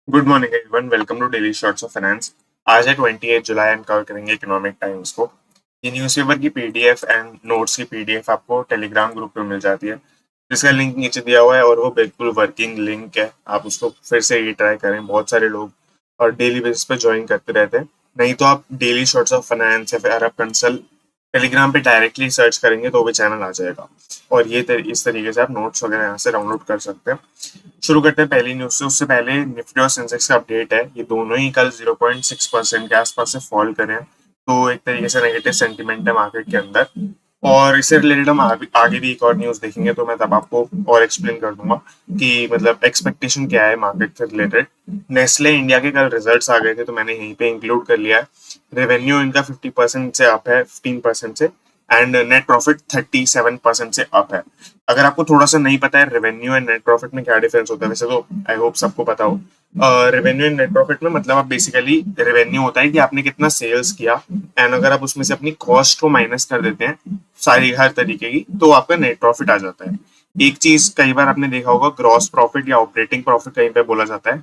Good morning everyone, welcome to daily shorts of finance. आज है 28 जुलाई। हम कवर करेंगे इकोनॉमिक टाइम्स को। ये न्यूज़पेपर की पीडीएफ एंड नोट्स की पीडीएफ आपको टेलीग्राम ग्रुप पे मिल जाती है, जिसका लिंक नीचे दिया हुआ है और वो बिल्कुल वर्किंग लिंक है। आप उसको फिर से ट्राई करें। बहुत सारे लोग और डेली बेसिस पे ज्वाइन करते रहते हैं। नहीं तो आप डेली शॉर्ट्स ऑफ फाइनेंस या फिर अरब कंसल टेलीग्राम पे डायरेक्टली सर्च करेंगे तो वो चैनल आ जाएगा। और इस तरीके से आप नोट्स वगैरह यहाँ से डाउनलोड कर सकते हैं। शुरू करते हैं पहली न्यूज से। उससे पहले निफ्टी और सेंसेक्स का अपडेट है। ये दोनों ही कल 0.6% के आसपास से फॉल करें, तो एक तरीके से नेगेटिव सेंटीमेंट है मार्केट के अंदर। और इससे रिलेटेड हम आगे भी एक और न्यूज देखेंगे, तो मैं तब आपको और एक्सप्लेन कर दूंगा कि मतलब एक्सपेक्टेशन क्या है मार्केट से रिलेटेड। नेस्ले इंडिया के कल रिजल्ट्स आ गए थे, तो मैंने यहीं पे इंक्लूड कर लिया है। रेवेन्यू इनका 50% से अप है, 15% से। एंड नेट प्रॉफिट 37% से अप है। अगर आपको थोड़ा सा नहीं पता है रेवेन्यू एंड नेट प्रॉफिट में क्या डिफरेंस होता है, वैसे तो आई होप सबको पता हो। रेवेन्यू एंड नेट प्रॉफिट में मतलब आप बेसिकली, रेवेन्यू होता है कि आपने कितना सेल्स किया, एंड अगर आप उसमें से अपनी कॉस्ट को माइनस कर देते हैं सारी हर तरीके की, तो आपका नेट प्रॉफिट आ जाता है। एक चीज कई बार आपने देखा होगा, ग्रॉस प्रॉफिट या ऑपरेटिंग प्रॉफिट कहीं पे बोला जाता है।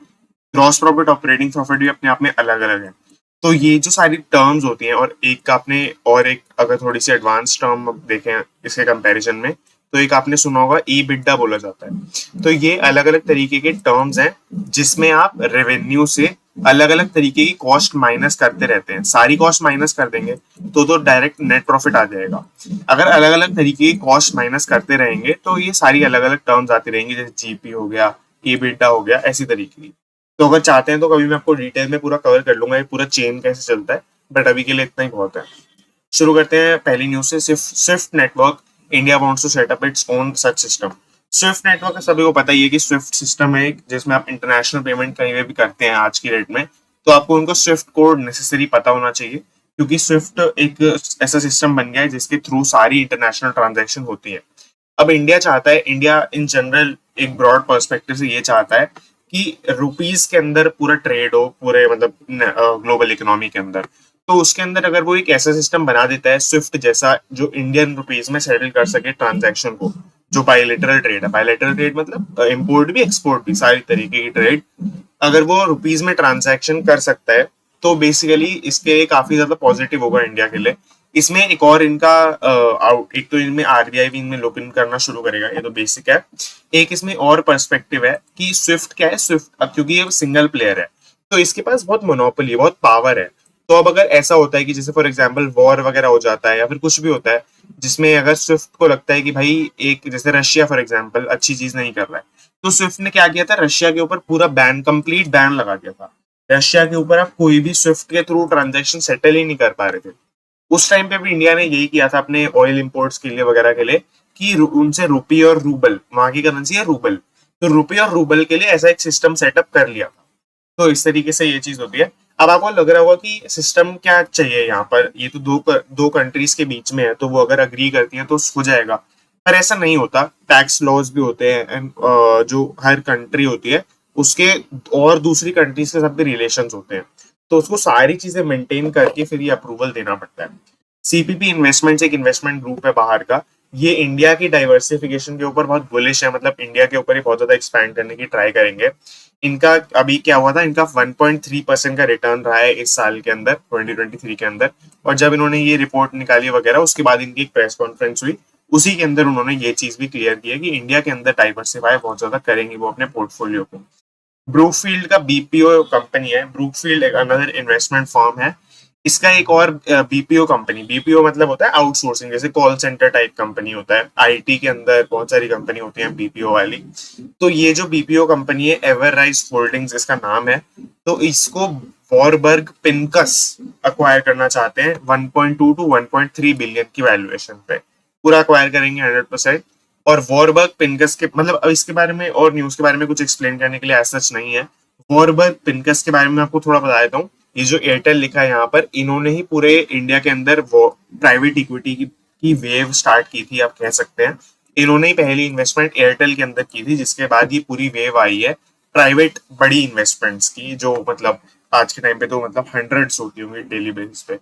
ग्रॉस प्रॉफिट ऑपरेटिंग प्रॉफिट भी अपने आप में अलग अलग है। तो ये जो सारी टर्म्स होती हैं, और एक आपने और एक अगर थोड़ी सी एडवांस टर्म देखें इसके कंपैरिजन में, तो एक आपने सुना होगा ईबिटडा बोला जाता है। तो ये अलग अलग तरीके के टर्म्स हैं जिसमें आप रेवेन्यू से अलग अलग तरीके की कॉस्ट माइनस करते रहते हैं। सारी कॉस्ट माइनस कर देंगे तो डायरेक्ट नेट प्रॉफिट आ जाएगा। अगर अलग अलग तरीके की कॉस्ट माइनस करते रहेंगे तो ये सारी अलग अलग टर्म्स आती रहेंगी, जैसे जीपी हो गया, ईबिटडा हो गया, ऐसी तरीके की। तो अगर चाहते हैं तो कभी मैं आपको डिटेल में पूरा कवर कर लूंगा, ये पूरा चेन कैसे चलता है। बट अभी के लिए इतना ही बहुत है। शुरू करते हैं पहली न्यूज से। SWIFT network India wants to set up its own such system. SWIFT network का सभी को पता ही है कि स्विफ्ट सिस्टम है जिसमें आप इंटरनेशनल पेमेंट कहीं पे भी करते हैं आज की डेट में, तो आपको उनको स्विफ्ट कोड नेसेसरी पता होना चाहिए। क्योंकि स्विफ्ट एक ऐसा सिस्टम बन गया है जिसके थ्रू सारी इंटरनेशनल ट्रांजेक्शन होती है। अब इंडिया चाहता है, इंडिया इन जनरल एक ब्रॉड पर्सपेक्टिव से ये चाहता है कि रुपीज के अंदर पूरा ट्रेड हो, पूरे मतलब ग्लोबल इकोनॉमी के अंदर। तो उसके अंदर अगर वो एक ऐसा सिस्टम बना देता है स्विफ्ट जैसा, जो इंडियन रुपीज में सेटल कर सके ट्रांजैक्शन को, जो बायलेटरल ट्रेड है। बायलेटरल ट्रेड मतलब इंपोर्ट भी एक्सपोर्ट भी सारी तरीके की ट्रेड, अगर वो रुपीज में ट्रांजैक्शन कर सकता है, तो बेसिकली इसके लिए काफी ज्यादा पॉजिटिव होगा इंडिया के लिए। इसमें एक और इनका आउट, एक तो इनमें आरबीआई भी इनमें लुक इन करना शुरू करेगा, ये तो बेसिक है। एक इसमें और पर्सपेक्टिव है कि स्विफ्ट क्या है। स्विफ्ट अब क्योंकि ये सिंगल प्लेयर है, तो इसके पास बहुत मोनोपोली, बहुत पावर है। तो अब अगर ऐसा होता है कि जैसे फॉर एग्जांपल वॉर वगैरह हो जाता है या फिर कुछ भी होता है, जिसमें अगर स्विफ्ट को लगता है कि भाई एक जैसे रशिया फॉर एग्जांपल अच्छी चीज नहीं कर रहा है, तो स्विफ्ट ने क्या किया था, रशिया के ऊपर पूरा बैन, कंप्लीट बैन लगा दिया था। रशिया के ऊपर आप कोई भी स्विफ्ट के थ्रू ट्रांजेक्शन सेटल ही नहीं कर पा रहे थे। उस टाइम पे भी इंडिया ने यही किया था अपने ऑयल इंपोर्ट्स के लिए वगैरह के लिए, कि उनसे रुपी और रूबल, वहां की करेंसी है रूबल, तो रुपी और रूबल के लिए ऐसा एक सिस्टम सेटअप कर लिया था। तो इस तरीके से ये चीज होती है। अब आपको लग रहा होगा कि सिस्टम क्या चाहिए यहाँ पर, ये तो दो कंट्रीज के बीच में है, तो वो अगर अग्री करती हैं तो हो जाएगा। पर ऐसा नहीं होता। टैक्स लॉज भी होते हैं, एंड जो हर कंट्री होती है उसके और दूसरी कंट्रीज के साथ भी रिलेशन होते हैं, तो उसको सारी चीजें मेंटेन करके फिर ये अप्रूवल देना पड़ता है। सीपीपी इन्वेस्टमेंट्स एक इन्वेस्टमेंट ग्रुप है बाहर का। ये इंडिया की डाइवर्सिफिकेशन के ऊपर बहुत बुलिश है, मतलब इंडिया के ऊपर ही बहुत ज्यादा एक्सपैंड करने की ट्राई करेंगे। इनका अभी क्या हुआ था, इनका 1.3% का रिटर्न रहा है इस साल के अंदर, 2023 के अंदर। और जब इन्होंने ये रिपोर्ट निकाली वगैरह, उसके बाद इनकी एक प्रेस कॉन्फ्रेंस हुई, उसी के अंदर उन्होंने ये चीज भी क्लियर की है कि इंडिया के अंदर डाइवर्सिफाई बहुत ज्यादा करेंगे वो अपने पोर्टफोलियो को। ब्रूकफील्ड का बीपीओ कंपनी है। ब्रूकफील्ड एक अनदर इन्वेस्टमेंट फर्म है। इसका एक और बीपीओ कंपनी, बीपीओ मतलब होता है आउटसोर्सिंग, जैसे कॉल सेंटर टाइप कंपनी होता है। आईटी के अंदर बहुत सारी कंपनी होती है बीपीओ वाली। तो ये जो बीपीओ कंपनी है, एवरराइज होल्डिंग्स इसका नाम है। तो इसको वॉरबर्ग पिनकस अक्वायर करना चाहते हैं 1.2 टू 1.3 बिलियन की वैल्यूएशन पे। पूरा अक्वायर करेंगे 100%। और वॉरबर्ग पिनकस के मतलब, अब इसके बारे में और न्यूज के बारे में कुछ एक्सप्लेन करने के लिए ऐसा सच नहीं है। वॉरबर्ग पिनकस के बारे में आपको थोड़ा बता देता हूँ। ये जो एयरटेल लिखा है यहाँ पर, इन्होंने ही पूरे इंडिया के अंदर वो प्राइवेट इक्विटी की वेव स्टार्ट की थी, आप कह सकते हैं। इन्होंने ही पहली इन्वेस्टमेंट एयरटेल के अंदर की थी, जिसके बाद ये पूरी वेव आई है प्राइवेट बड़ी इन्वेस्टमेंट्स की, जो मतलब आज के टाइम पे तो मतलब हंड्रेड्स होती होंगी डेली बेसिस पे।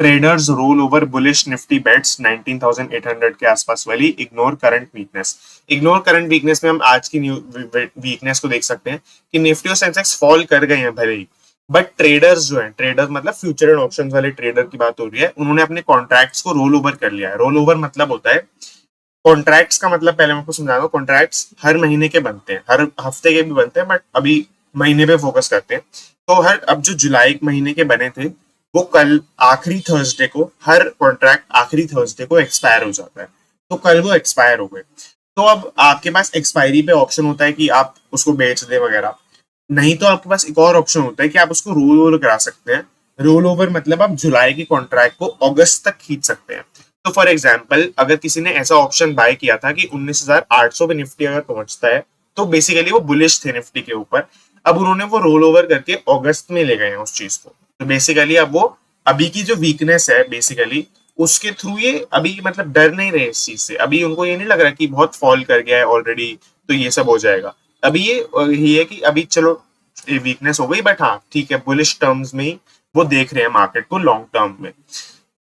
Traders roll over bullish Nifty bets 19,800 के आसपास वाली, ignore current weakness. Ignore current weakness में हम आज की वीकनेस को देख सकते हैं कि निफ्टी और सेंसेक्स फॉल कर गए हैं भले ही, बट ट्रेडर्स जो है, ट्रेडर्स मतलब फ्यूचर एंड ऑप्शन वाले ट्रेडर की बात हो रही है, उन्होंने अपने कॉन्ट्रैक्ट्स को रोल ओवर कर लिया है। रोल ओवर मतलब होता है, कॉन्ट्रैक्ट्स का मतलब पहले मैं आपको समझा दूं, कॉन्ट्रैक्ट्स हर महीने के बनते हैं, हर हफ्ते के भी बनते हैं, बट अभी महीने पे फोकस करते हैं। तो हर अब जो जुलाई महीने के बने थे, वो कल आखिरी थर्सडे को, हर कॉन्ट्रैक्ट आखिरी थर्सडे को एक्सपायर हो जाता है। तो कल वो एक्सपायर हो गए, तो अब आपके पास एक्सपायरी पे ऑप्शन होता है कि आप उसको बेच दे वगैरह, नहीं तो आपके पास एक और ऑप्शन होता है कि आप उसको रोल ओवर करा सकते हैं। रोल ओवर मतलब आप जुलाई की कॉन्ट्रैक्ट को अगस्त तक खींच सकते हैं। तो फॉर एग्जाम्पल, अगर किसी ने ऐसा ऑप्शन बाय किया था कि 19,800 पे निफ्टी अगर पहुंचता है, तो बेसिकली वो बुलिश थे निफ्टी के ऊपर, अब उन्होंने वो रोल ओवर करके अगस्त में ले गए हैं उस चीज को। तो बेसिकली अब वो अभी की जो वीकनेस है बेसिकली, उसके थ्रू ये अभी मतलब डर नहीं रहे इस चीज से। अभी उनको ये नहीं लग रहा कि बहुत फॉल कर गया है ऑलरेडी तो ये सब हो जाएगा। अभी ये है कि अभी चलो ये वीकनेस हो गई, बट हाँ ठीक है, बुलिश टर्म्स में ही वो देख रहे हैं मार्केट को लॉन्ग टर्म में।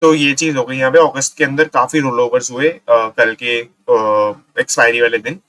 तो ये चीज हो गई यहाँ पे। अगस्त के अंदर काफी रोल ओवर्स हुए कल के एक्सपायरी वाले दिन।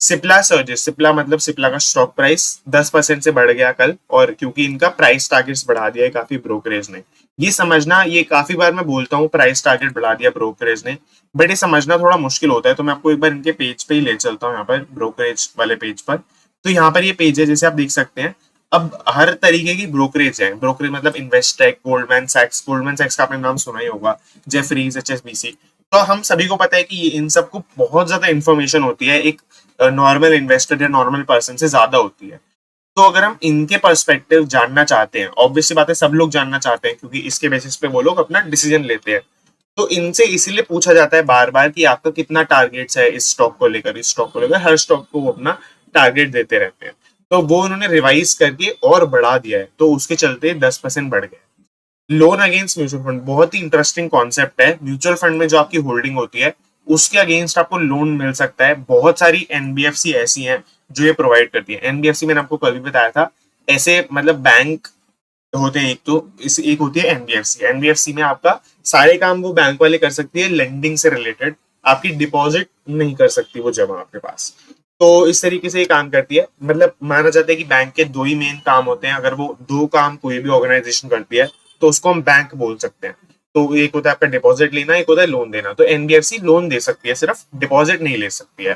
सिप्ला सर्जेस, सिप्ला मतलब सिप्ला का स्टॉक प्राइस 10% से बढ़ गया कल, और क्योंकि इनका प्राइस टारगेट्स बढ़ा दिया है काफी ब्रोकरेज ने। ये समझना, ये काफी बार मैं बोलता हूँ प्राइस टारगेट बढ़ा दिया ब्रोकरेज ने, बट ये समझना थोड़ा मुश्किल होता है। तो मैं आपको एक बार इनके पेज पे ही ले चलता हूँ, यहाँ पर ब्रोकरेज वाले पेज पर। तो यहाँ पर ये पेज है, जैसे आप देख सकते हैं। अब हर तरीके की ब्रोकरेज है, ब्रोकरेज मतलब इन्वेस्टेक, गोल्डमैन सैक्स, गोल्डमैन सैक्स का आपने नाम सुना ही होगा, जेफरीज, एचएसबीसी। तो हम सभी को पता है कि इन सबको बहुत ज्यादा इन्फॉर्मेशन होती है, एक नॉर्मल इन्वेस्टर या नॉर्मल पर्सन से ज्यादा होती है। तो अगर हम इनके पर्सपेक्टिव जानना चाहते हैं, ऑब्वियसली बात है सब लोग जानना चाहते हैं, क्योंकि इसके बेसिस पे वो लोग अपना डिसीजन लेते हैं। तो इनसे इसीलिए पूछा जाता है बार बार कि आपका कितना टारगेट्स है इस स्टॉक को लेकर, इस स्टॉक को लेकर, हर स्टॉक को वो अपना टारगेट देते रहते हैं। तो वो उन्होंने रिवाइज करके और बढ़ा दिया है, तो उसके चलते 10% बढ़ गया। लोन अगेंस्ट म्यूचुअल फंड बहुत ही इंटरेस्टिंग कॉन्सेप्ट है। म्यूचुअल फंड में जो आपकी होल्डिंग होती है, उसके अगेंस्ट आपको लोन मिल सकता है। बहुत सारी एनबीएफसी ऐसी हैं जो ये प्रोवाइड करती है। एनबीएफसी मैंने आपको कल भी बताया था, ऐसे मतलब बैंक होते हैं। एक तो इस एक होती है एनबीएफसी। एनबीएफसी में आपका सारे काम वो बैंक वाले कर सकती है, लेंडिंग से रिलेटेड। आपकी डिपॉजिट नहीं कर सकती वो जमा आपके पास। तो इस तरीके से ये काम करती है। मतलब माना जाता है कि बैंक के दो ही मेन काम होते हैं, अगर वो दो काम कोई भी ऑर्गेनाइजेशन करती है तो उसको हम बैंक बोल सकते हैं। तो एक होता है आपका डिपॉजिट लेना, एक होता है लोन देना। तो एनबीएफसी लोन दे सकती है, सिर्फ डिपॉजिट नहीं ले सकती है।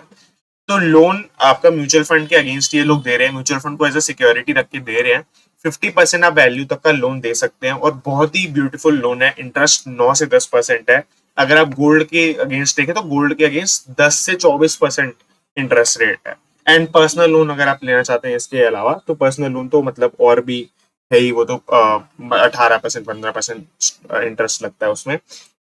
तो लोन आपका म्यूचुअल फंड के अगेंस्ट ये लोग दे रहे हैं, म्यूचुअल फंड को एज अ सिक्योरिटी रख के दे रहे हैं। 50% आप वैल्यू तक का लोन दे सकते हैं, और बहुत ही ब्यूटीफुल लोन है। इंटरेस्ट 9 से 10% है। अगर आप गोल्ड के अगेंस्ट देखें तो गोल्ड के अगेंस्ट 10 से 24% इंटरेस्ट रेट है। एंड पर्सनल लोन अगर आप लेना चाहते हैं इसके अलावा, तो पर्सनल लोन तो मतलब और भी है ही, वो तो 18% 15% इंटरेस्ट लगता है उसमें।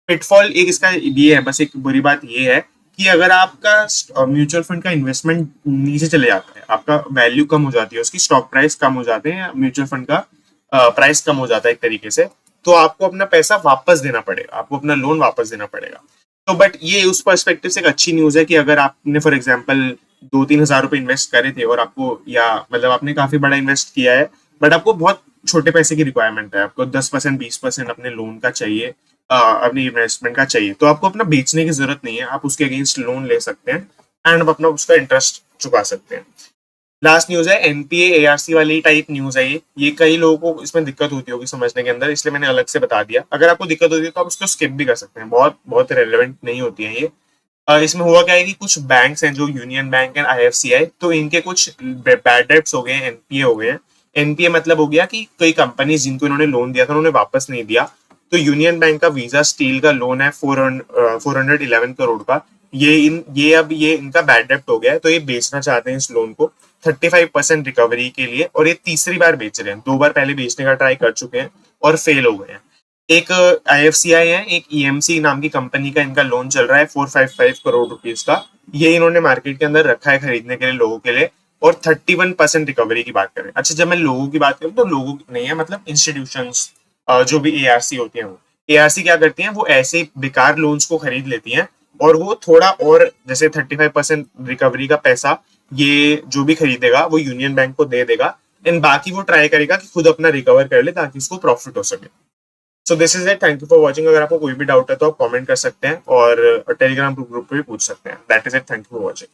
पिटफॉल एक इसका ये है, बस एक बुरी बात ये है कि अगर आपका म्यूचुअल फंड का इन्वेस्टमेंट नीचे चले जाता है, आपका वैल्यू कम हो जाती है, उसकी स्टॉक प्राइस कम हो जाते हैं, म्यूचुअल फंड का प्राइस कम हो जाता है एक तरीके से, तो आपको अपना पैसा वापस देना पड़ेगा, आपको अपना लोन वापस देना पड़ेगा। तो बट ये उस पर्सपेक्टिव से एक अच्छी न्यूज है कि अगर आपने फॉर एग्जाम्पल 2-3 हज़ार रुपए इन्वेस्ट करे थे, और आपको, या मतलब आपने काफी बड़ा इन्वेस्ट किया है, बट आपको बहुत छोटे पैसे की रिक्वायरमेंट है, आपको 10% 20% अपने लोन का चाहिए, अपनी इन्वेस्टमेंट का चाहिए, तो आपको अपना बेचने की जरूरत नहीं है, आप उसके अगेंस्ट लोन ले सकते हैं एंड अपना उसका इंटरेस्ट चुका सकते हैं। लास्ट न्यूज है एनपीए एआरसी वाली टाइप न्यूज है ये कई लोगों को इसमें दिक्कत होती होगी समझने के अंदर, इसलिए मैंने अलग से बता दिया। अगर आपको दिक्कत होती है तो आप उसको स्किप भी कर सकते हैं, बहुत बहुत रेलेवेंट नहीं होती है ये। इसमें हुआ क्या है कि कुछ बैंक्स हैं जो यूनियन बैंक एंड आईएफसीआई, तो इनके कुछ बैड डेब्ट्स हो गए हैं, एनपीए हो गए हैं। एनपीए मतलब हो गया कि कई कंपनी जिनको इन्होंने लोन दिया था उन्होंने वापस नहीं दिया। तो यूनियन बैंक का वीजा स्टील का लोन है 411 करोड़ का, ये इनका बैड डेब्ट हो गया है, तो ये बेचना चाहते हैं इस लोन को 35% रिकवरी के लिए, और ये तीसरी बार बेच रहे हैं। 2 बार पहले बेचने का ट्राई कर चुके हैं और फेल हो गए हैं। एक आईएफसीआई है, एक ईएमसी नाम की कंपनी का इनका लोन चल रहा है 455 करोड़ रुपीज का। ये इन्होंने मार्केट के अंदर रखा है खरीदने के लिए लोगों के लिए, और 31% रिकवरी की बात करें। अच्छा, जब मैं लोगों की बात करूं तो लोगों की नहीं है, मतलब इंस्टीट्यूशंस जो भी एआरसी होती हैं, वो एआरसी क्या करती हैं, वो ऐसे बेकार लोन्स को खरीद लेती हैं, और वो थोड़ा और जैसे 35% रिकवरी का पैसा ये जो भी खरीदेगा वो यूनियन बैंक को दे देगा, एंड बाकी वो ट्राई करेगा कि खुद अपना रिकवर कर ले ताकि उसको प्रॉफिट हो सके। So this is it, thank you for watching. अगर आपको कोई भी डाउट है तो आप कमेंट कर सकते हैं और टेलीग्राम ग्रुप पे भी पूछ सकते हैं। That is it, thank you for watching.